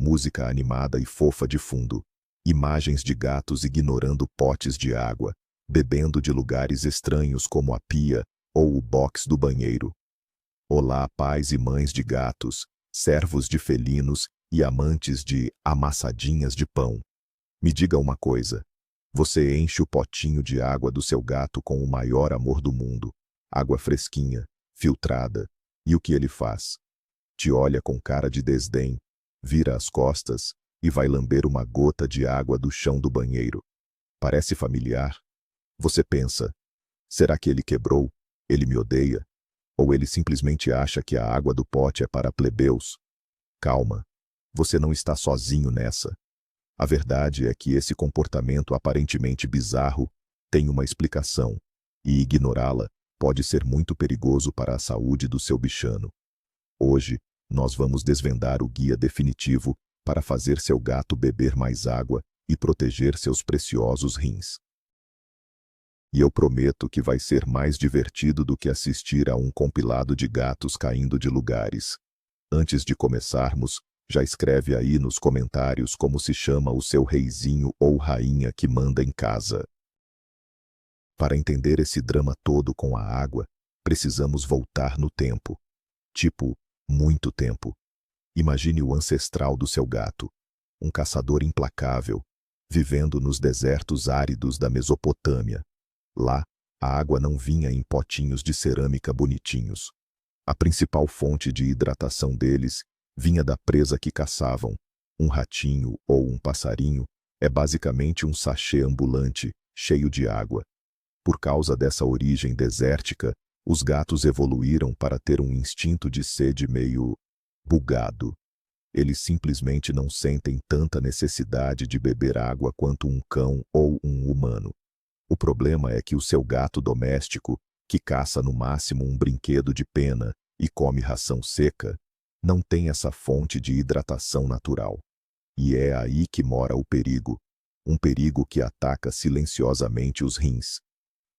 música animada e fofa de fundo, imagens de gatos ignorando potes de água, bebendo de lugares estranhos como a pia ou o box do banheiro. Olá, pais e mães de gatos, servos de felinos e amantes de amassadinhas de pão. Me diga uma coisa. Você enche o potinho de água do seu gato com o maior amor do mundo, água fresquinha, filtrada, e o que ele faz? Te olha com cara de desdém, vira as costas e vai lamber uma gota de água do chão do banheiro. Parece familiar? Você pensa, será que ele quebrou? Ele me odeia? Ou ele simplesmente acha que a água do pote é para plebeus? Calma, você não está sozinho nessa. A verdade é que esse comportamento aparentemente bizarro tem uma explicação, e ignorá-la pode ser muito perigoso para a saúde do seu bichano. Hoje, nós vamos desvendar o guia definitivo para fazer seu gato beber mais água e proteger seus preciosos rins. E eu prometo que vai ser mais divertido do que assistir a um compilado de gatos caindo de lugares. Antes de começarmos, já escreve aí nos comentários como se chama o seu reizinho ou rainha que manda em casa. Para entender esse drama todo com a água, precisamos voltar no tempo. Tipo, muito tempo. Imagine o ancestral do seu gato, um caçador implacável, vivendo nos desertos áridos da Mesopotâmia. Lá, a água não vinha em potinhos de cerâmica bonitinhos. A principal fonte de hidratação deles vinha da presa que caçavam. Um ratinho ou um passarinho é basicamente um sachê ambulante, cheio de água. Por causa dessa origem desértica, os gatos evoluíram para ter um instinto de sede meio bugado. Eles simplesmente não sentem tanta necessidade de beber água quanto um cão ou um humano. O problema é que o seu gato doméstico, que caça no máximo um brinquedo de pena e come ração seca, não tem essa fonte de hidratação natural. E é aí que mora o perigo. Um perigo que ataca silenciosamente os rins.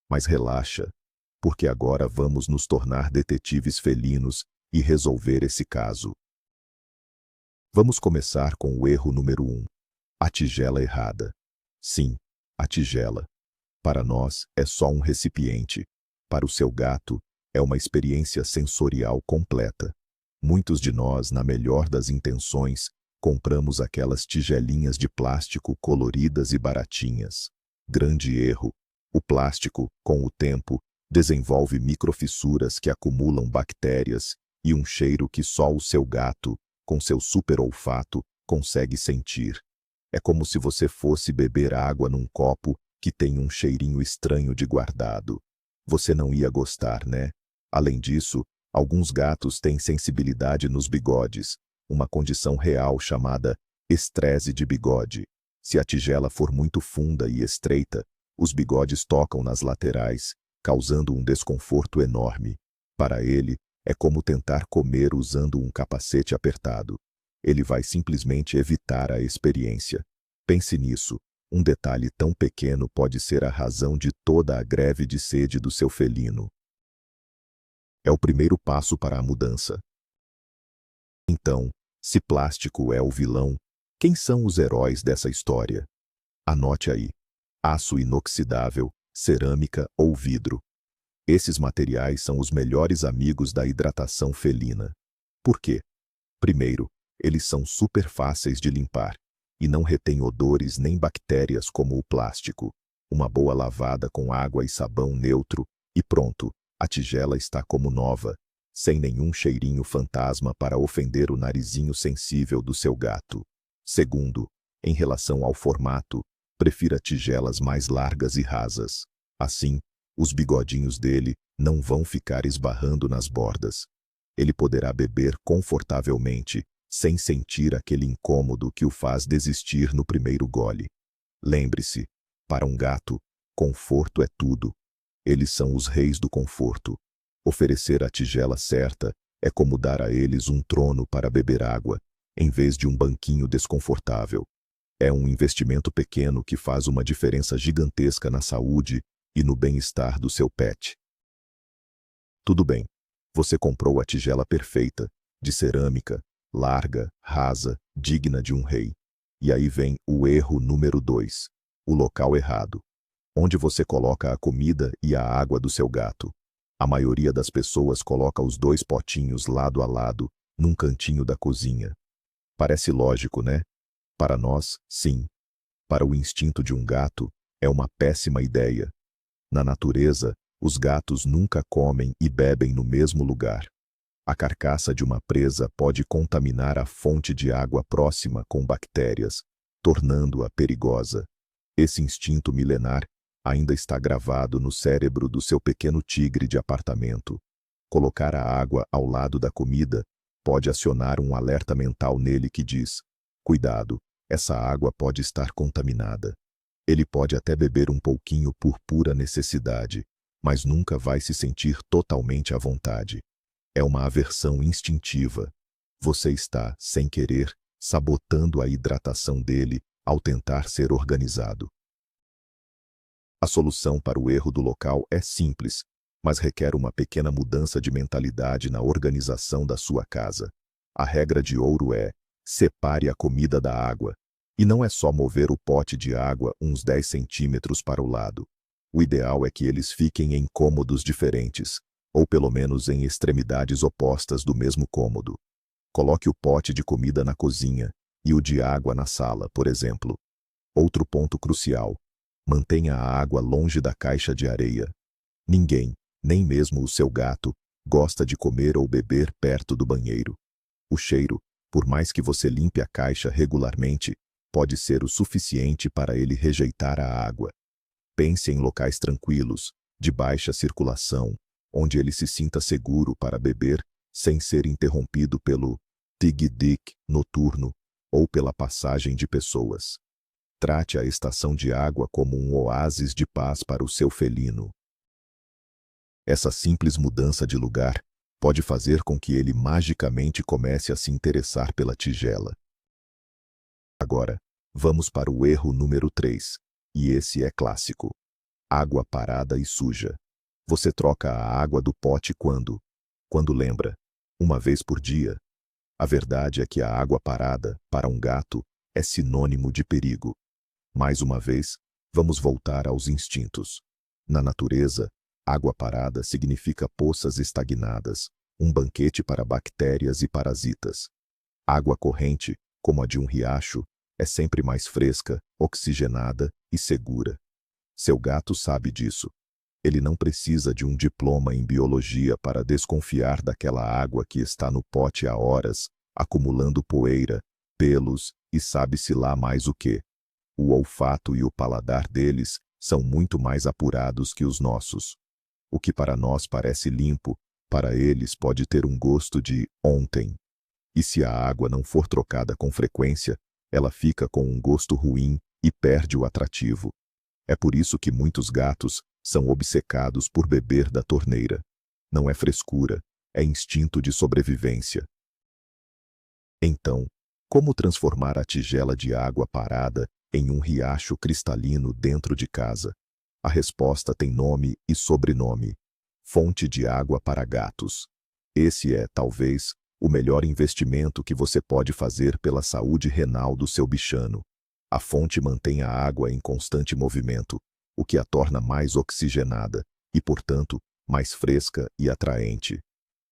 Mas relaxa, porque agora vamos nos tornar detetives felinos e resolver esse caso. Vamos começar com o erro número 1. A tigela errada. Sim, a tigela. Para nós, é só um recipiente. Para o seu gato, é uma experiência sensorial completa. Muitos de nós, na melhor das intenções, compramos aquelas tigelinhas de plástico coloridas e baratinhas. Grande erro. O plástico, com o tempo, desenvolve microfissuras que acumulam bactérias e um cheiro que só o seu gato, com seu super olfato, consegue sentir. É como se você fosse beber água num copo que tem um cheirinho estranho de guardado. Você não ia gostar, né? Além disso, alguns gatos têm sensibilidade nos bigodes, uma condição real chamada estresse de bigode. Se a tigela for muito funda e estreita, os bigodes tocam nas laterais, causando um desconforto enorme. Para ele, é como tentar comer usando um capacete apertado. Ele vai simplesmente evitar a experiência. Pense nisso. Um detalhe tão pequeno pode ser a razão de toda a greve de sede do seu felino. É o primeiro passo para a mudança. Então, se plástico é o vilão, quem são os heróis dessa história? Anote aí. Aço inoxidável, cerâmica ou vidro. Esses materiais são os melhores amigos da hidratação felina. Por quê? Primeiro, eles são super fáceis de limpar e não retêm odores nem bactérias como o plástico. Uma boa lavada com água e sabão neutro e pronto, a tigela está como nova, sem nenhum cheirinho fantasma para ofender o narizinho sensível do seu gato. Segundo, em relação ao formato, prefira tigelas mais largas e rasas. Assim, os bigodinhos dele não vão ficar esbarrando nas bordas. Ele poderá beber confortavelmente, sem sentir aquele incômodo que o faz desistir no primeiro gole. Lembre-se, para um gato, conforto é tudo. Eles são os reis do conforto. Oferecer a tigela certa é como dar a eles um trono para beber água, em vez de um banquinho desconfortável. É um investimento pequeno que faz uma diferença gigantesca na saúde e no bem-estar do seu pet. Tudo bem, você comprou a tigela perfeita, de cerâmica, larga, rasa digna de um rei. E aí vem o erro número 2. O local errado. Onde você coloca a comida e a água do seu gato? A maioria das pessoas coloca os dois potinhos lado a lado, num cantinho da cozinha. Parece lógico, né? Para nós, sim. Para o instinto de um gato, é uma péssima ideia. Na natureza, os gatos nunca comem e bebem no mesmo lugar. A carcaça de uma presa pode contaminar a fonte de água próxima com bactérias, tornando-a perigosa. Esse instinto milenar ainda está gravado no cérebro do seu pequeno tigre de apartamento. Colocar a água ao lado da comida pode acionar um alerta mental nele que diz: cuidado, essa água pode estar contaminada. Ele pode até beber um pouquinho por pura necessidade, mas nunca vai se sentir totalmente à vontade. É uma aversão instintiva. Você está, sem querer, sabotando a hidratação dele ao tentar ser organizado. A solução para o erro do local é simples, mas requer uma pequena mudança de mentalidade na organização da sua casa. A regra de ouro é: separe a comida da água. E não é só mover o pote de água uns 10 centímetros para o lado. O ideal é que eles fiquem em cômodos diferentes, ou pelo menos em extremidades opostas do mesmo cômodo. Coloque o pote de comida na cozinha e o de água na sala, por exemplo. Outro ponto crucial: mantenha a água longe da caixa de areia. Ninguém, nem mesmo o seu gato, gosta de comer ou beber perto do banheiro. O cheiro, por mais que você limpe a caixa regularmente, pode ser o suficiente para ele rejeitar a água. Pense em locais tranquilos, de baixa circulação, onde ele se sinta seguro para beber, sem ser interrompido pelo tig-dic noturno ou pela passagem de pessoas. Trate a estação de água como um oásis de paz para o seu felino. Essa simples mudança de lugar pode fazer com que ele magicamente comece a se interessar pela tigela. Agora, vamos para o erro número 3, e esse é clássico. Água parada e suja. Você troca a água do pote quando? Quando lembra. Uma vez por dia. A verdade é que a água parada, para um gato, é sinônimo de perigo. Mais uma vez, vamos voltar aos instintos. Na natureza, água parada significa poças estagnadas, um banquete para bactérias e parasitas. Água corrente, como a de um riacho, é sempre mais fresca, oxigenada e segura. Seu gato sabe disso. Ele não precisa de um diploma em biologia para desconfiar daquela água que está no pote há horas, acumulando poeira, pelos e sabe-se lá mais o quê. O olfato e o paladar deles são muito mais apurados que os nossos. O que para nós parece limpo, para eles pode ter um gosto de ontem. E se a água não for trocada com frequência, ela fica com um gosto ruim e perde o atrativo. É por isso que muitos gatos são obcecados por beber da torneira. Não é frescura, é instinto de sobrevivência. Então, como transformar a tigela de água parada em um riacho cristalino dentro de casa? A resposta tem nome e sobrenome: fonte de água para gatos. Esse é, talvez, o melhor investimento que você pode fazer pela saúde renal do seu bichano. A fonte mantém a água em constante movimento, o que a torna mais oxigenada e, portanto, mais fresca e atraente.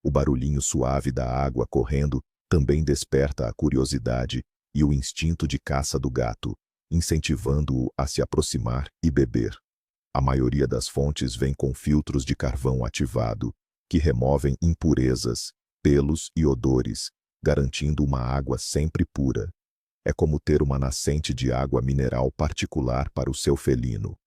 O barulhinho suave da água correndo também desperta a curiosidade e o instinto de caça do gato, incentivando-o a se aproximar e beber. A maioria das fontes vem com filtros de carvão ativado, que removem impurezas, pelos e odores, garantindo uma água sempre pura. É como ter uma nascente de água mineral particular para o seu felino.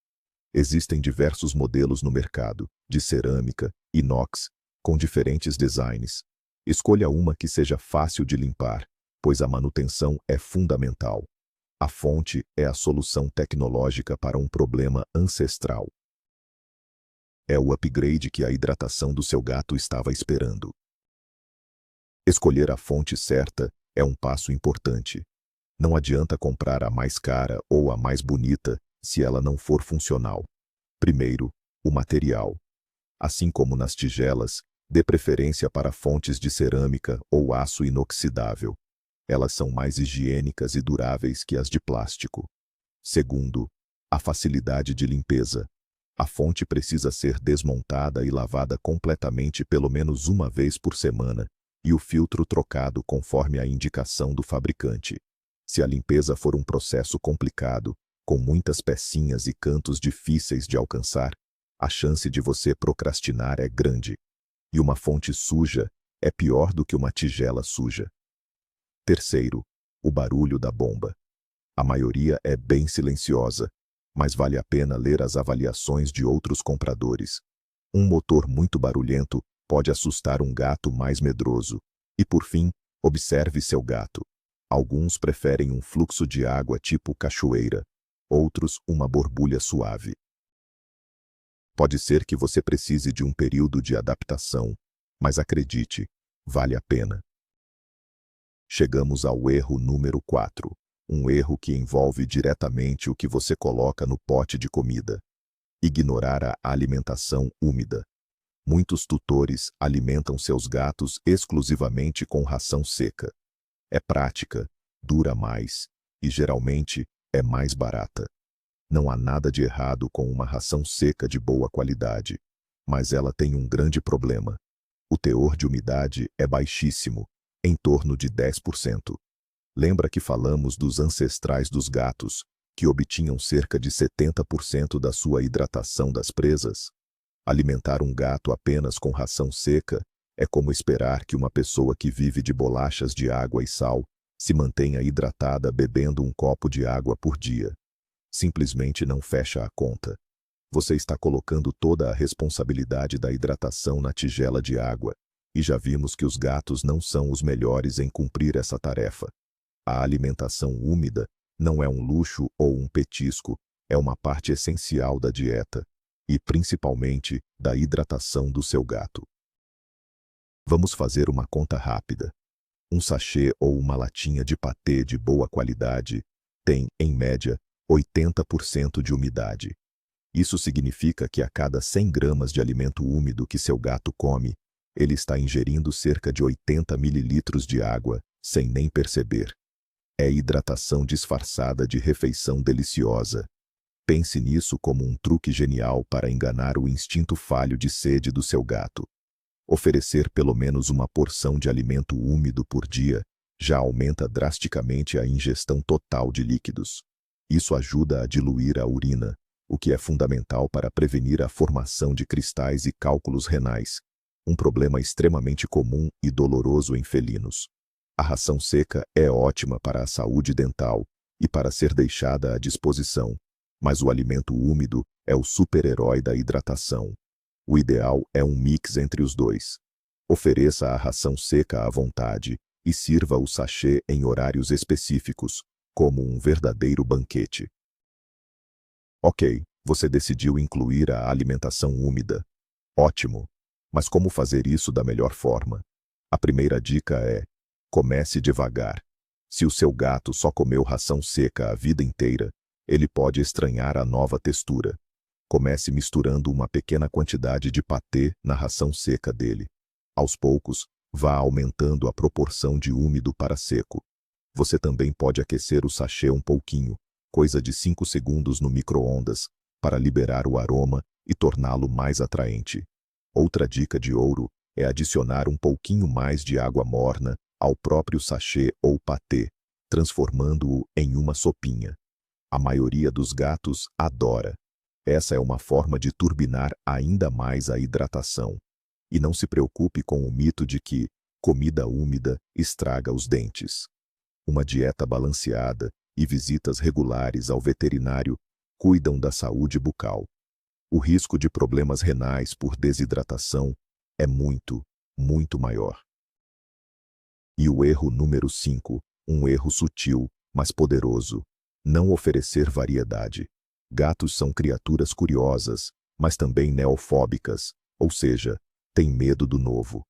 Existem diversos modelos no mercado, de cerâmica, inox, com diferentes designs. Escolha uma que seja fácil de limpar, pois a manutenção é fundamental. A fonte é a solução tecnológica para um problema ancestral. É o upgrade que a hidratação do seu gato estava esperando. Escolher a fonte certa é um passo importante. Não adianta comprar a mais cara ou a mais bonita se ela não for funcional. Primeiro, o material. Assim como nas tigelas, dê preferência para fontes de cerâmica ou aço inoxidável. Elas são mais higiênicas e duráveis que as de plástico. Segundo, a facilidade de limpeza. A fonte precisa ser desmontada e lavada completamente pelo menos uma vez por semana, e o filtro trocado conforme a indicação do fabricante. Se a limpeza for um processo complicado, com muitas pecinhas e cantos difíceis de alcançar, a chance de você procrastinar é grande. E uma fonte suja é pior do que uma tigela suja. Terceiro, o barulho da bomba. A maioria é bem silenciosa, mas vale a pena ler as avaliações de outros compradores. Um motor muito barulhento pode assustar um gato mais medroso. E por fim, observe seu gato. Alguns preferem um fluxo de água tipo cachoeira, outros uma borbulha suave. Pode ser que você precise de um período de adaptação, mas acredite, vale a pena. Chegamos ao erro número 4. Um erro que envolve diretamente o que você coloca no pote de comida. Ignorar a alimentação úmida. Muitos tutores alimentam seus gatos exclusivamente com ração seca. É prática, dura mais e geralmente é mais barata. Não há nada de errado com uma ração seca de boa qualidade, mas ela tem um grande problema. O teor de umidade é baixíssimo, em torno de 10%. Lembra que falamos dos ancestrais dos gatos, que obtinham cerca de 70% da sua hidratação das presas? Alimentar um gato apenas com ração seca é como esperar que uma pessoa que vive de bolachas de água e sal se mantenha hidratada bebendo um copo de água por dia. Simplesmente não fecha a conta. Você está colocando toda a responsabilidade da hidratação na tigela de água, e já vimos que os gatos não são os melhores em cumprir essa tarefa. A alimentação úmida não é um luxo ou um petisco, é uma parte essencial da dieta, e principalmente da hidratação do seu gato. Vamos fazer uma conta rápida. Um sachê ou uma latinha de patê de boa qualidade tem, em média, 80% de umidade. Isso significa que a cada 100 gramas de alimento úmido que seu gato come, ele está ingerindo cerca de 80 mililitros de água, sem nem perceber. É hidratação disfarçada de refeição deliciosa. Pense nisso como um truque genial para enganar o instinto falho de sede do seu gato. Oferecer pelo menos uma porção de alimento úmido por dia já aumenta drasticamente a ingestão total de líquidos. Isso ajuda a diluir a urina, o que é fundamental para prevenir a formação de cristais e cálculos renais, um problema extremamente comum e doloroso em felinos. A ração seca é ótima para a saúde dental e para ser deixada à disposição, mas o alimento úmido é o super-herói da hidratação. O ideal é um mix entre os dois. Ofereça a ração seca à vontade e sirva o sachê em horários específicos, como um verdadeiro banquete. Ok, você decidiu incluir a alimentação úmida. Ótimo! Mas como fazer isso da melhor forma? A primeira dica é: comece devagar. Se o seu gato só comeu ração seca a vida inteira, ele pode estranhar a nova textura. Comece misturando uma pequena quantidade de patê na ração seca dele. Aos poucos, vá aumentando a proporção de úmido para seco. Você também pode aquecer o sachê um pouquinho, coisa de 5 segundos no micro-ondas, para liberar o aroma e torná-lo mais atraente. Outra dica de ouro é adicionar um pouquinho mais de água morna ao próprio sachê ou patê, transformando-o em uma sopinha. A maioria dos gatos adora. Essa é uma forma de turbinar ainda mais a hidratação. E não se preocupe com o mito de que comida úmida estraga os dentes. Uma dieta balanceada e visitas regulares ao veterinário cuidam da saúde bucal. O risco de problemas renais por desidratação é muito, muito maior. E o erro número 5, um erro sutil, mas poderoso: não oferecer variedade. Gatos são criaturas curiosas, mas também neofóbicas, ou seja, têm medo do novo.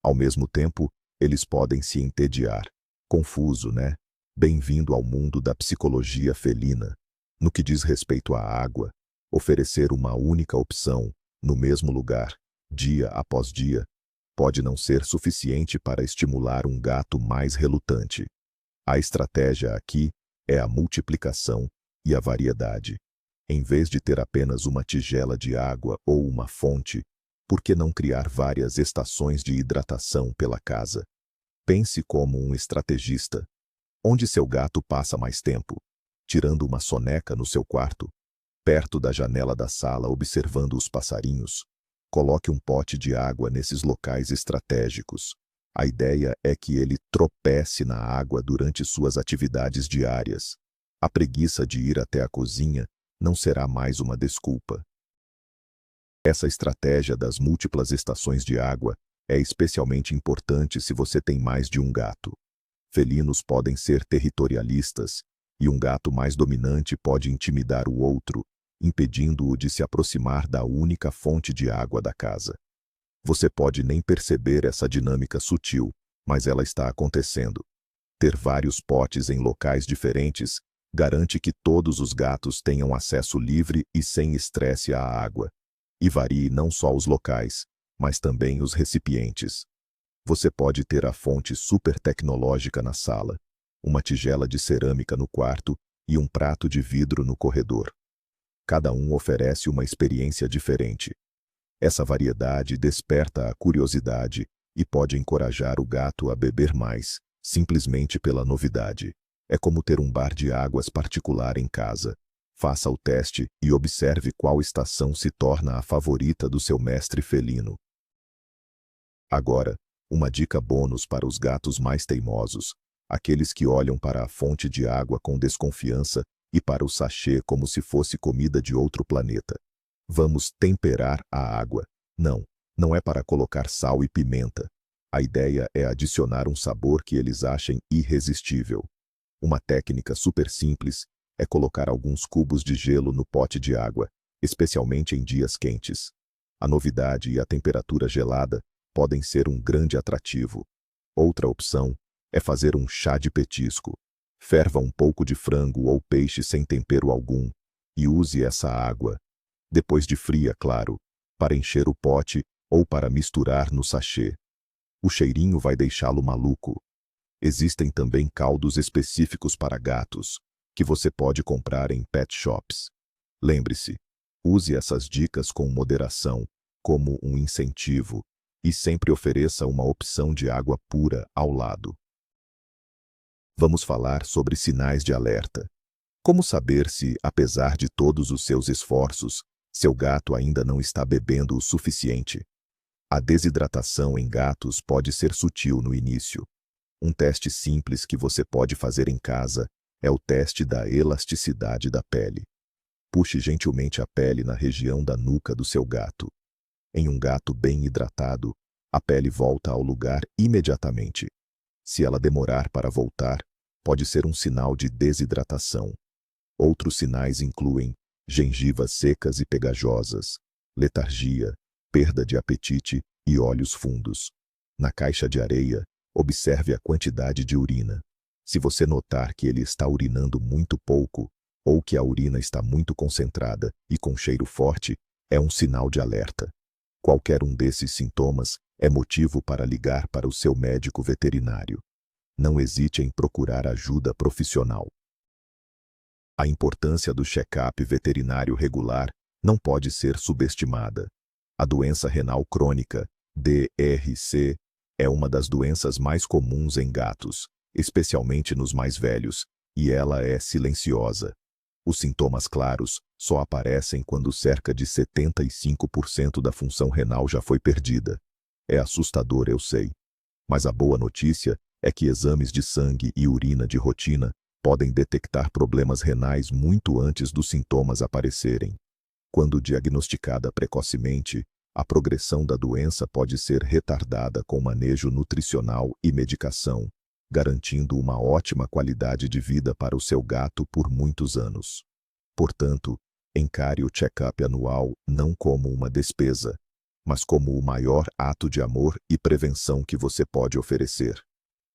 Ao mesmo tempo, eles podem se entediar. Confuso, né? Bem-vindo ao mundo da psicologia felina. No que diz respeito à água, oferecer uma única opção, no mesmo lugar, dia após dia, pode não ser suficiente para estimular um gato mais relutante. A estratégia aqui é a multiplicação e a variedade. Em vez de ter apenas uma tigela de água ou uma fonte, por que não criar várias estações de hidratação pela casa? Pense como um estrategista. Onde seu gato passa mais tempo? Tirando uma soneca no seu quarto? Perto da janela da sala observando os passarinhos? Coloque um pote de água nesses locais estratégicos. A ideia é que ele tropece na água durante suas atividades diárias. A preguiça de ir até a cozinha não será mais uma desculpa. Essa estratégia das múltiplas estações de água é especialmente importante se você tem mais de um gato. Felinos podem ser territorialistas, e um gato mais dominante pode intimidar o outro, impedindo-o de se aproximar da única fonte de água da casa. Você pode nem perceber essa dinâmica sutil, mas ela está acontecendo. Ter vários potes em locais diferentes garante que todos os gatos tenham acesso livre e sem estresse à água. E varie não só os locais, mas também os recipientes. Você pode ter a fonte super tecnológica na sala, uma tigela de cerâmica no quarto e um prato de vidro no corredor. Cada um oferece uma experiência diferente. Essa variedade desperta a curiosidade e pode encorajar o gato a beber mais, simplesmente pela novidade. É como ter um bar de águas particular em casa. Faça o teste e observe qual estação se torna a favorita do seu mestre felino. Agora, uma dica bônus para os gatos mais teimosos, aqueles que olham para a fonte de água com desconfiança e para o sachê como se fosse comida de outro planeta. Vamos temperar a água. Não é para colocar sal e pimenta. A ideia é adicionar um sabor que eles achem irresistível. Uma técnica super simples é colocar alguns cubos de gelo no pote de água, especialmente em dias quentes. A novidade e a temperatura gelada podem ser um grande atrativo. Outra opção é fazer um chá de petisco. Ferva um pouco de frango ou peixe sem tempero algum e use essa água, depois de fria, claro, para encher o pote ou para misturar no sachê. O cheirinho vai deixá-lo maluco. Existem também caldos específicos para gatos, que você pode comprar em pet shops. Lembre-se, use essas dicas com moderação, como um incentivo, e sempre ofereça uma opção de água pura ao lado. Vamos falar sobre sinais de alerta. Como saber se, apesar de todos os seus esforços, seu gato ainda não está bebendo o suficiente? A desidratação em gatos pode ser sutil no início. Um teste simples que você pode fazer em casa é o teste da elasticidade da pele. Puxe gentilmente a pele na região da nuca do seu gato. Em um gato bem hidratado, a pele volta ao lugar imediatamente. Se ela demorar para voltar, pode ser um sinal de desidratação. Outros sinais incluem gengivas secas e pegajosas, letargia, perda de apetite e olhos fundos. Na caixa de areia, observe a quantidade de urina. Se você notar que ele está urinando muito pouco, ou que a urina está muito concentrada e com cheiro forte, é um sinal de alerta. Qualquer um desses sintomas é motivo para ligar para o seu médico veterinário. Não hesite em procurar ajuda profissional. A importância do check-up veterinário regular não pode ser subestimada. A doença renal crônica, DRC, é uma das doenças mais comuns em gatos, especialmente nos mais velhos, e ela é silenciosa. Os sintomas claros só aparecem quando cerca de 75% da função renal já foi perdida. É assustador, eu sei. Mas a boa notícia é que exames de sangue e urina de rotina podem detectar problemas renais muito antes dos sintomas aparecerem. Quando diagnosticada precocemente, a progressão da doença pode ser retardada com manejo nutricional e medicação, garantindo uma ótima qualidade de vida para o seu gato por muitos anos. Portanto, encare o check-up anual não como uma despesa, mas como o maior ato de amor e prevenção que você pode oferecer.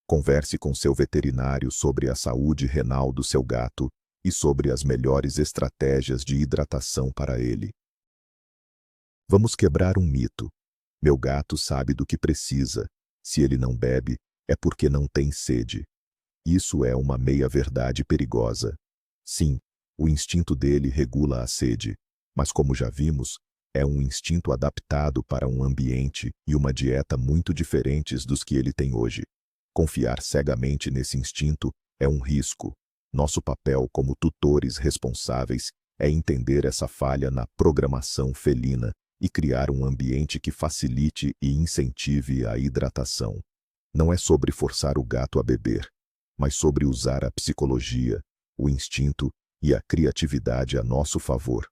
Converse com seu veterinário sobre a saúde renal do seu gato e sobre as melhores estratégias de hidratação para ele. Vamos quebrar um mito. Meu gato sabe do que precisa. Se ele não bebe, é porque não tem sede. Isso é uma meia-verdade perigosa. Sim, o instinto dele regula a sede, mas como já vimos, é um instinto adaptado para um ambiente e uma dieta muito diferentes dos que ele tem hoje. Confiar cegamente nesse instinto é um risco. Nosso papel como tutores responsáveis é entender essa falha na programação felina e criar um ambiente que facilite e incentive a hidratação. Não é sobre forçar o gato a beber, mas sobre usar a psicologia, o instinto e a criatividade a nosso favor.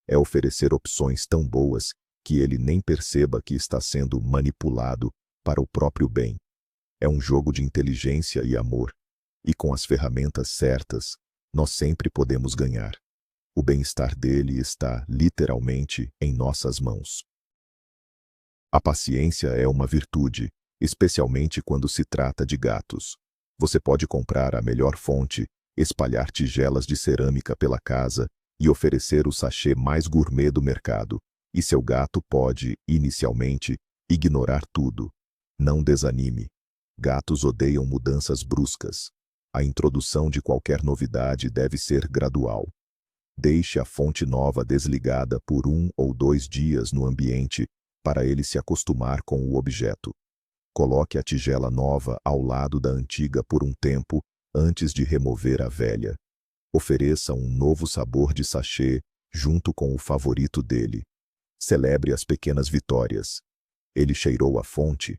É oferecer opções tão boas que ele nem perceba que está sendo manipulado para o próprio bem. É um jogo de inteligência e amor, e com as ferramentas certas, nós sempre podemos ganhar. O bem-estar dele está, literalmente, em nossas mãos. A paciência é uma virtude, especialmente quando se trata de gatos. Você pode comprar a melhor fonte, espalhar tigelas de cerâmica pela casa e oferecer o sachê mais gourmet do mercado, e seu gato pode, inicialmente, ignorar tudo. Não desanime. Gatos odeiam mudanças bruscas. A introdução de qualquer novidade deve ser gradual. Deixe a fonte nova desligada por 1 ou 2 dias no ambiente para ele se acostumar com o objeto. Coloque a tigela nova ao lado da antiga por um tempo antes de remover a velha. Ofereça um novo sabor de sachê junto com o favorito dele. Celebre as pequenas vitórias. Ele cheirou a fonte?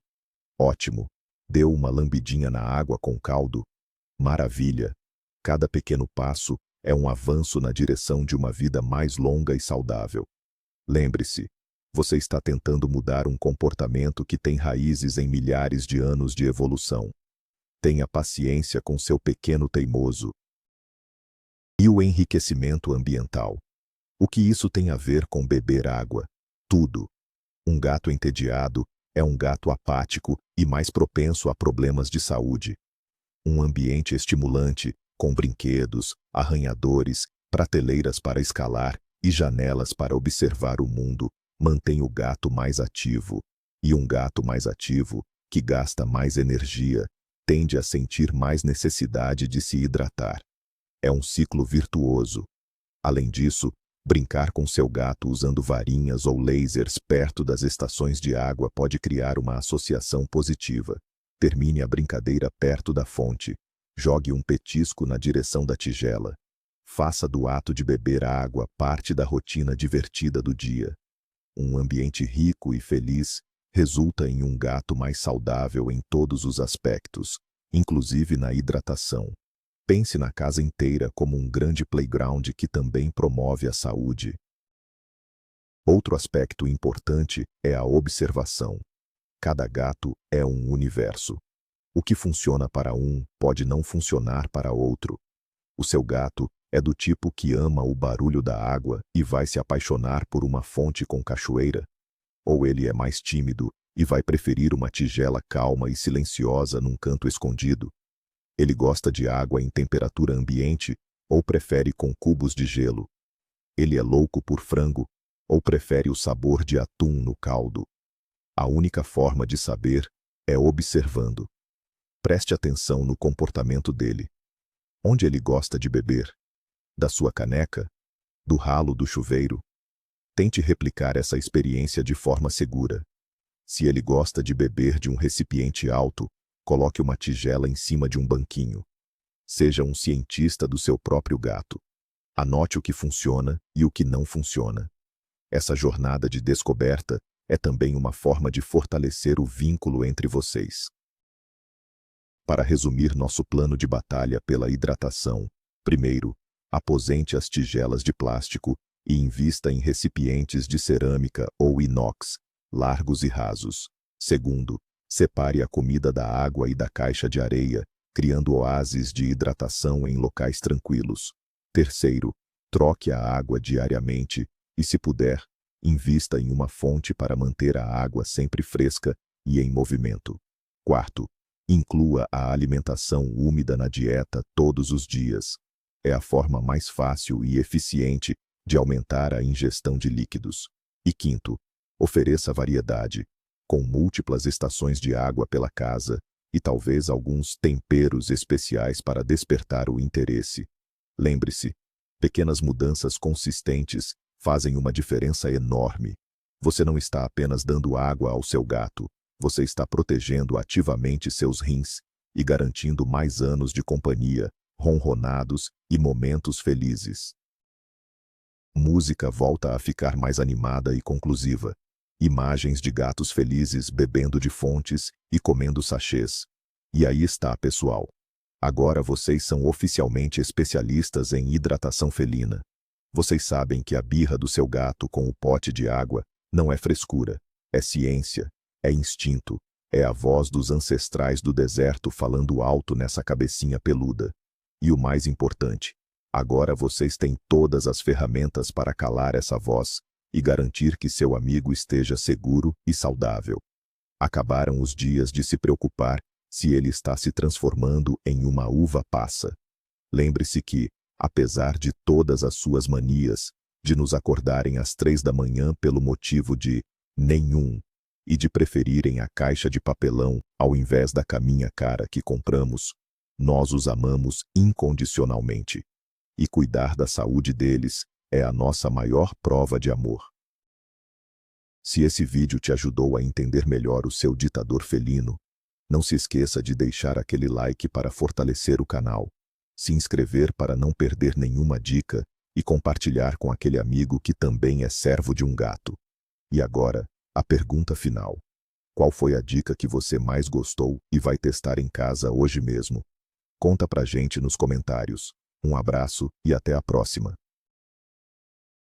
Ótimo. Deu uma lambidinha na água com caldo? Maravilha. Cada pequeno passo é um avanço na direção de uma vida mais longa e saudável. Lembre-se, você está tentando mudar um comportamento que tem raízes em milhares de anos de evolução. Tenha paciência com seu pequeno teimoso. E o enriquecimento ambiental? O que isso tem a ver com beber água? Tudo. Um gato entediado é um gato apático e mais propenso a problemas de saúde. Um ambiente estimulante, com brinquedos, arranhadores, prateleiras para escalar e janelas para observar o mundo, mantém o gato mais ativo. E um gato mais ativo, que gasta mais energia, tende a sentir mais necessidade de se hidratar. É um ciclo virtuoso. Além disso, brincar com seu gato usando varinhas ou lasers perto das estações de água pode criar uma associação positiva. Termine a brincadeira perto da fonte. Jogue um petisco na direção da tigela. Faça do ato de beber água parte da rotina divertida do dia. Um ambiente rico e feliz resulta em um gato mais saudável em todos os aspectos, inclusive na hidratação. Pense na casa inteira como um grande playground que também promove a saúde. Outro aspecto importante é a observação. Cada gato é um universo. O que funciona para um pode não funcionar para outro. O seu gato é do tipo que ama o barulho da água e vai se apaixonar por uma fonte com cachoeira? Ou ele é mais tímido e vai preferir uma tigela calma e silenciosa num canto escondido? Ele gosta de água em temperatura ambiente ou prefere com cubos de gelo? Ele é louco por frango ou prefere o sabor de atum no caldo? A única forma de saber é observando. Preste atenção no comportamento dele. Onde ele gosta de beber? Da sua caneca? Do ralo do chuveiro? Tente replicar essa experiência de forma segura. Se ele gosta de beber de um recipiente alto, coloque uma tigela em cima de um banquinho. Seja um cientista do seu próprio gato. Anote o que funciona e o que não funciona. Essa jornada de descoberta é também uma forma de fortalecer o vínculo entre vocês. Para resumir nosso plano de batalha pela hidratação, primeiro, aposente as tigelas de plástico e invista em recipientes de cerâmica ou inox, largos e rasos. Segundo, separe a comida da água e da caixa de areia, criando oásis de hidratação em locais tranquilos. Terceiro, troque a água diariamente e, se puder, invista em uma fonte para manter a água sempre fresca e em movimento. Quarto, inclua a alimentação úmida na dieta todos os dias. É a forma mais fácil e eficiente de aumentar a ingestão de líquidos. E quinto, ofereça variedade, com múltiplas estações de água pela casa e talvez alguns temperos especiais para despertar o interesse. Lembre-se, pequenas mudanças consistentes fazem uma diferença enorme. Você não está apenas dando água ao seu gato, você está protegendo ativamente seus rins e garantindo mais anos de companhia, ronronados e momentos felizes. Música volta a ficar mais animada e conclusiva. Imagens de gatos felizes bebendo de fontes e comendo sachês. E aí está, pessoal. Agora vocês são oficialmente especialistas em hidratação felina. Vocês sabem que a birra do seu gato com o pote de água não é frescura, é ciência, é instinto, é a voz dos ancestrais do deserto falando alto nessa cabecinha peluda. E o mais importante, agora vocês têm todas as ferramentas para calar essa voz e garantir que seu amigo esteja seguro e saudável. Acabaram os dias de se preocupar se ele está se transformando em uma uva passa. Lembre-se que, apesar de todas as suas manias, de nos acordarem às 3 da manhã pelo motivo de nenhum, e de preferirem a caixa de papelão ao invés da caminha cara que compramos, nós os amamos incondicionalmente. E cuidar da saúde deles é a nossa maior prova de amor. Se esse vídeo te ajudou a entender melhor o seu ditador felino, não se esqueça de deixar aquele like para fortalecer o canal, se inscrever para não perder nenhuma dica e compartilhar com aquele amigo que também é servo de um gato. E agora, a pergunta final. Qual foi a dica que você mais gostou e vai testar em casa hoje mesmo? Conta pra gente nos comentários. Um abraço e até a próxima.